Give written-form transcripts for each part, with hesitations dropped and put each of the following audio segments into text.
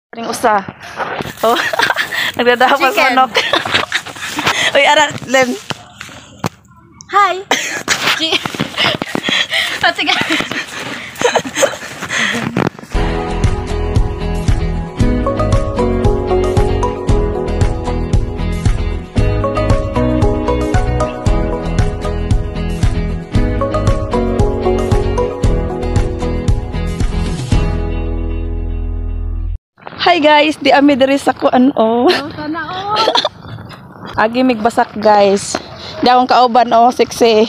Ring usa. Oh. Nagdadapas manok. Uy, ara, Len. Hi. Pati ka. Hi guys, di ami diri sa kuan oh. Sana all. Agi migbasak guys. Di akong kauban oh, sexy.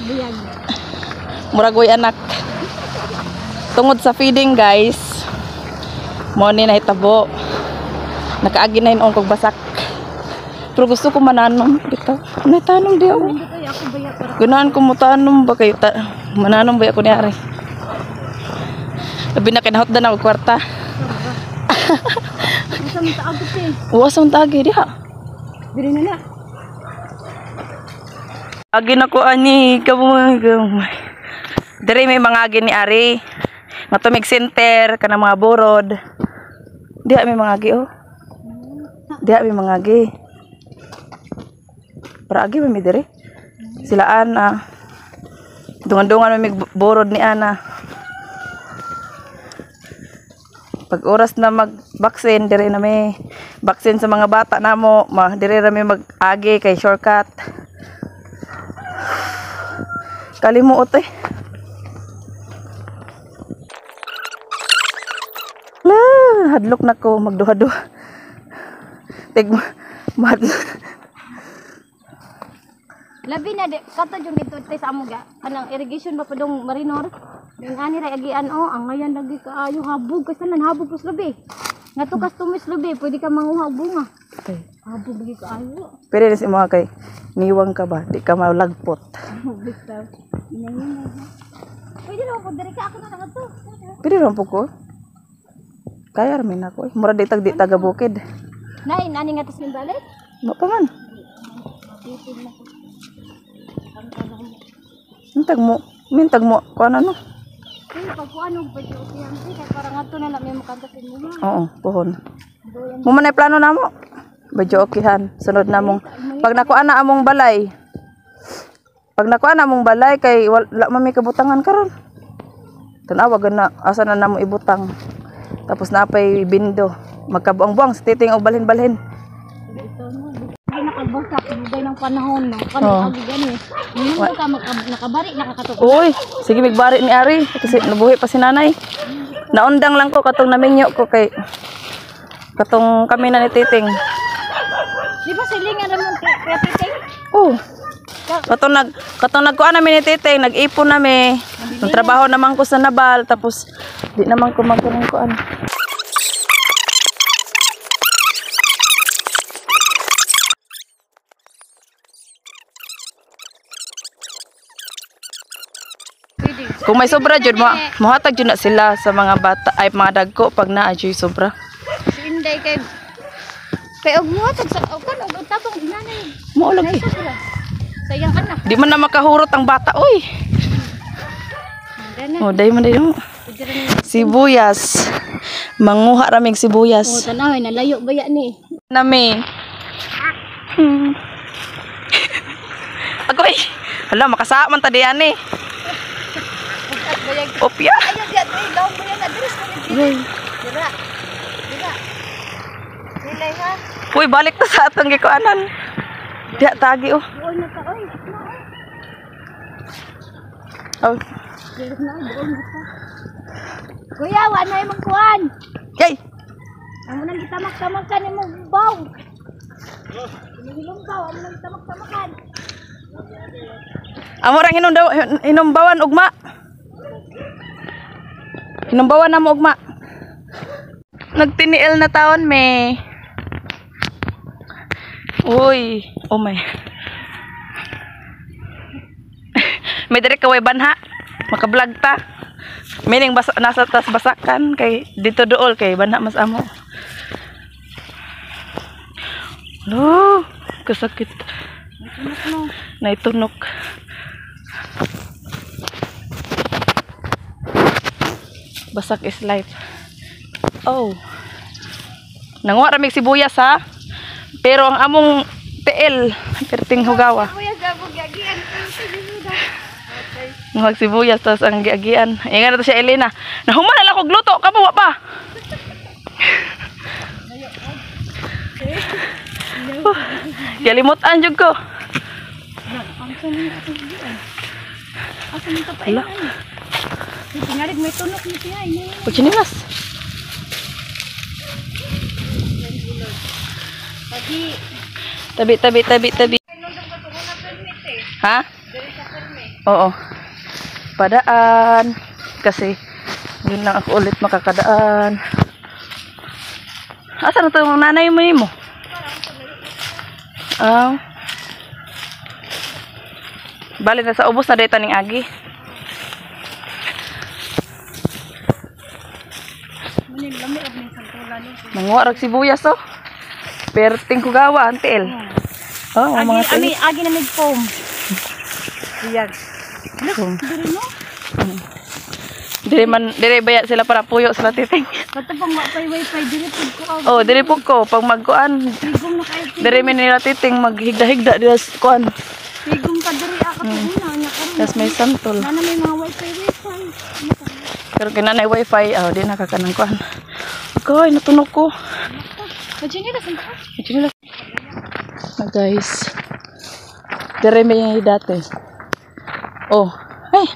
Buyag. Muragoy anak. Tungod sa feeding guys. Mo ni nahitabo. Nakaagi na inon kog basak. Pero gusto ko mananom bitaw. Natanom di ako. Hindi ko ako baya para. Ganahan ko mo tanom ba kayo mananom ba ako ni ari. Labi na kinahotdan ako kwarta. Asa mo taagit eh. Uwasang tagi diha. Diri na na. Agi na ko ani kamay. Diri may mga agi ni ari. Matumig center kana mga burod. Diha may mga agi oh. Diha may mga agi. Para agi may diri. Silaan dungan-dungan may burod ni ana. Pag oras na mag-vaccine, dire na may vaccine sa mga bata namo, dire na may mag-agi kay shortcut. Kalimuot eh. Hadlok na ko, magduha-duha. Labi na di kato jud dito sa amo ga. Kanang irrigation ba padong marinor? Ning ani ra agian oh, ang ngayon lagi kaayo habog kasi nan habog pus labi. Ngadto customis labi, pwede ka manguha og bunga. Okay. Habog lagi kaayo. Pero rin si mga kay, niwang ka ba? Di ka malagpot. Bitaw. Inayon na. Pwede na po diri ka ako na lang to. Pero rin po ko. Kaya ramin ako eh. Mura di taga bukid. Nay, nani nga tas balik? Ba pa man? Titig na ko. Mintag mo, kuan ano? Ay, pagkuan og pwede okay ang kay para ngadto na may makantasin mo. Oo, pohon. Mo man ay plano namo. Badyo okihan. Sunod na mong pag nakuha na among balay. Pag nakuha na among balay kay wala man may kabutangan karon. Tanawa na asa na namo ibutang. Tapos napay bindo. Magkabuang-buang sa titing og balhin-balhin. Ay nakabasak dugay ng panahon no. Kani agi gani. Hindi ka nakabari nakakatog. Uy, sige migbari ni Ari kasi nabuhi pa si nanay. Naundang lang ko katong naminyo ko kay katong kami na ni titing. Di ba silingan naman kay titing? Oh. Katong nagkuan namin ni titing, nag-ipon nami. Nung trabaho naman ko sa Nabal tapos di naman ko magkuan. Kung may sobra jud mohatag jud na sila sa mga bata ay mga dagko pag naa jud sobra. Si Inday kay og muhatag sa og kan og tabang nanay. Mo lagi. Sayang anak. Di man na makahurot ang bata oy. Oh, day man dayo. Sibuyas. Manguha raming sibuyas. Oh, tanaw nalayo baya ni. Nami. Agoy. Hala makasaman ta diyan eh. Opya. Ayo diat ni daw baya na diri sa Yoy. Dira. Dira. Nilay ha. Uy, balik ta sa atong gikuanan. Diya tagi oh. Doon na ka oy. Oh. Dira na doon na ka. Kuya, wa na imong kuan. Yay. Amo nang gitamak-tamakan imong baw. Hinilong baw, amo nang gitamak-tamakan. Amo ra hinumbawan ugma. Hinumbawan na mo ugma. Nagtiniil na taon me. Uy, oh my. May dire ka way banha. Maka-vlog ta. Meaning nasa tas basakan kay dito dool kay banha mas amo. No, kasakit. Naitunok. Basak is life. Oh. Nanguha ramig sibuyas ha. Pero ang among TL, perting hugawa. Kuya sabog gagian. Nanguha sibuyas tapos ang giagian. Ingat na to siya Elena. Nahuman na lang kog luto, kabawa pa. Galimutan jud ko. Asa man ka pa ilan? Tingarig may tunok ni Tiyay. Puchinilas. Tabi. Ha? Oo. Padaan. Kasi yun lang ako ulit makakadaan. Asa na to yung nanay mo mo? Bali na sa ubos na data ning agi. Nanguha rag sibuyas oh. Perting kugawa antel. Oh, mga Agi na may foam. Iyag. foam. Dire bayad sila para puyo sila titing. Kato pang mapay wifi dire pud ko. Oh, dire pug ko pag magkuan. Tigong na kayo. Dire mi nila titing maghigda-higda dira sa kuan. Tigong ka dire ako na nya karon. Tas may santol. Nana may mga wifi. Pero kinanay wifi, di nakakanang kuan. Okay, natunog ko. Pajinilas ang taas. Pajinilas. Na guys. Dire may dati. Oh, ay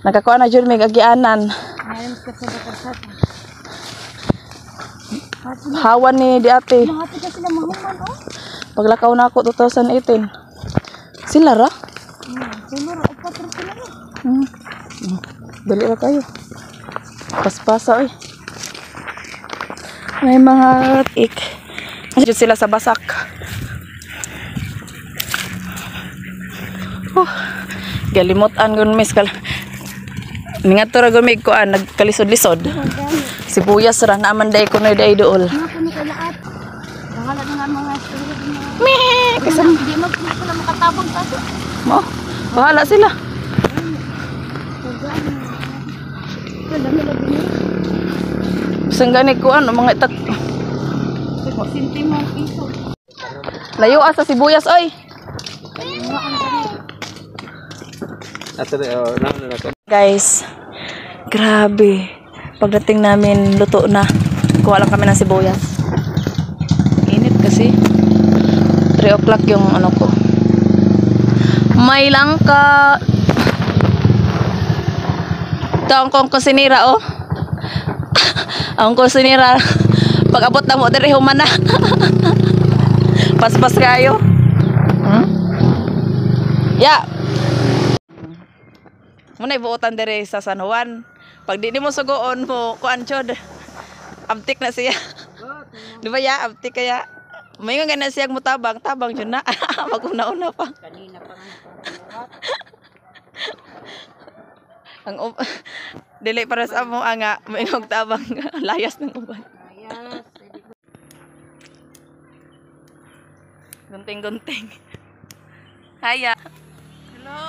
nakakuha na jud may agianan. Ngayon sa kasata. Hawan ni di ate. Lahat ka sila mahuman oh. Paglakaw na ako 2018. Sila ra? Sulor upat ra sila. Dali ra kayo. Paspasa oy. May mga tik. Nandiyan sila sa basak. Galimutan gun miss kal. Mingat to ra gun mig kuan nagkalisod-lisod. Sibuyas ra naman day ko na day dool. Ako na kalaat. Wala na nga mga istorya din. Meh, kasi Hindi magpila makatabang ka. mo. Bahala sila. Dami lagi ni. Bisang gani kuan mga itak. Sentimo piso. Layo sa sibuyas oy. Guys, grabe. Pagdating namin, luto na. Kuha lang kami ng sibuyas. Init kasi. 3 o'clock yung ano ko. May langka. Ito ang kong kusinira, oh. Ang kusinira. Pag abot na mo, diri human na. Paspas kayo. Ya. Muna ibuotan dire sa San Juan. Pag di mo sugoon mo, kuan chod. Abtik na siya. Di ba ya? Abtik kaya. May nga na siya mutabang. Tabang yun na. Mag-una-una pa. Kanina pa nga. Ang dili para sa mo nga. May nga tabang. Layas ng uban. Ayas. Gunting-gunting. Haya. Hello.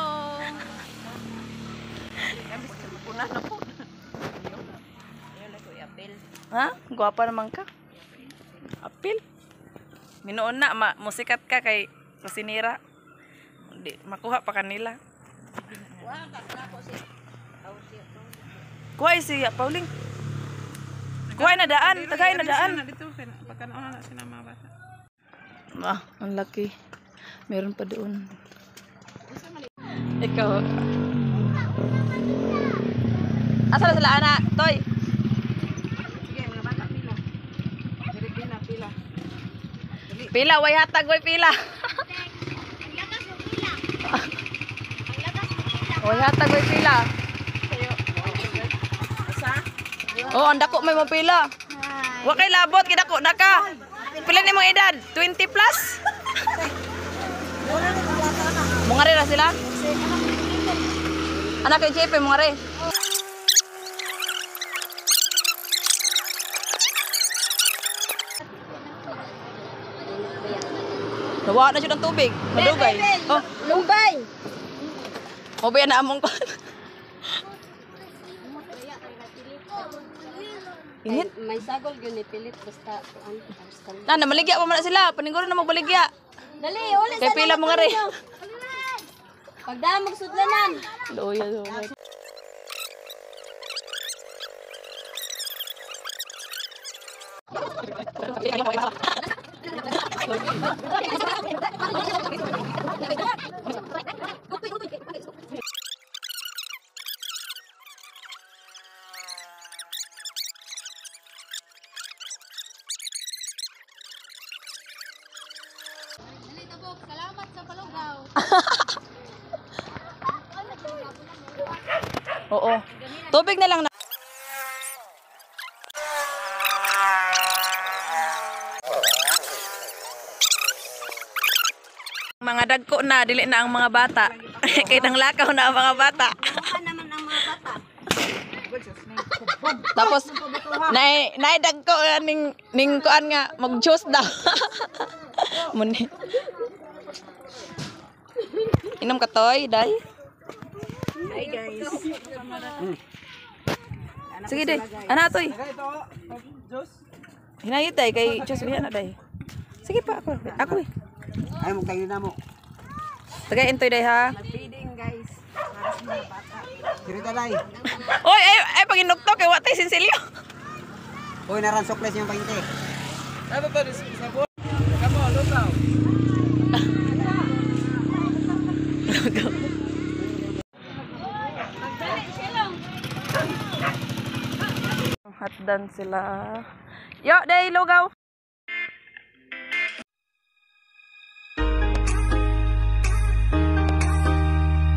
Puna na po. Ha? Guwapa naman ka. Apil. Minuon na, musikat ka kay kusinira. Di, makuha pa kanila. Kuha siya, Pauling. Kuha na daan, tagay na daan. Ah, ang laki. Meron pa doon. Ikaw. Asa na sila, anak? Toy. Sige, mga bata pila. Dili pila. Pila, way hatag, way pila. Way hatag, way pila. Oh, ang dako may mga pila. Wa kay labot, kidako na ka. Pila ni mong edad? 20 plus? Mungare na sila? Anak kay JP, mungare. Nawa na siya ng tubig. Madugay. Oh, Lumbay. mabaya na among ko. Init. May sagol gyud ni pilit basta kuan. Na maligya pa man na sila. Paninguro na magbaligya. Dali, uli Kay pila mo nga rin. Pagdamog sudlanan. Loya. Dali tabok, salamat sa palugaw. Oo. Tubig na lang na. Mga dagko na, dili na ang mga bata. Kaya nang lakaw na ang mga bata. Naman ang mga bata. Tapos, naidagko ning kuan nga, mag-juice daw. Muni. Inom ka toy, day. Hi guys. Sige, day. Ana, toy. Hinayot, day. Kay juice, bihan na, day. Sige pa, ako. Ako, eh. Ay, magtagin na mo. Tagayin, toy, day, ha. Feeding guys. Sirita day. Oy, ay, pag inukto, kay watay sinsilyo. Uy, naran sukles yung 20. Hatdan sila. Yo, day, lugaw.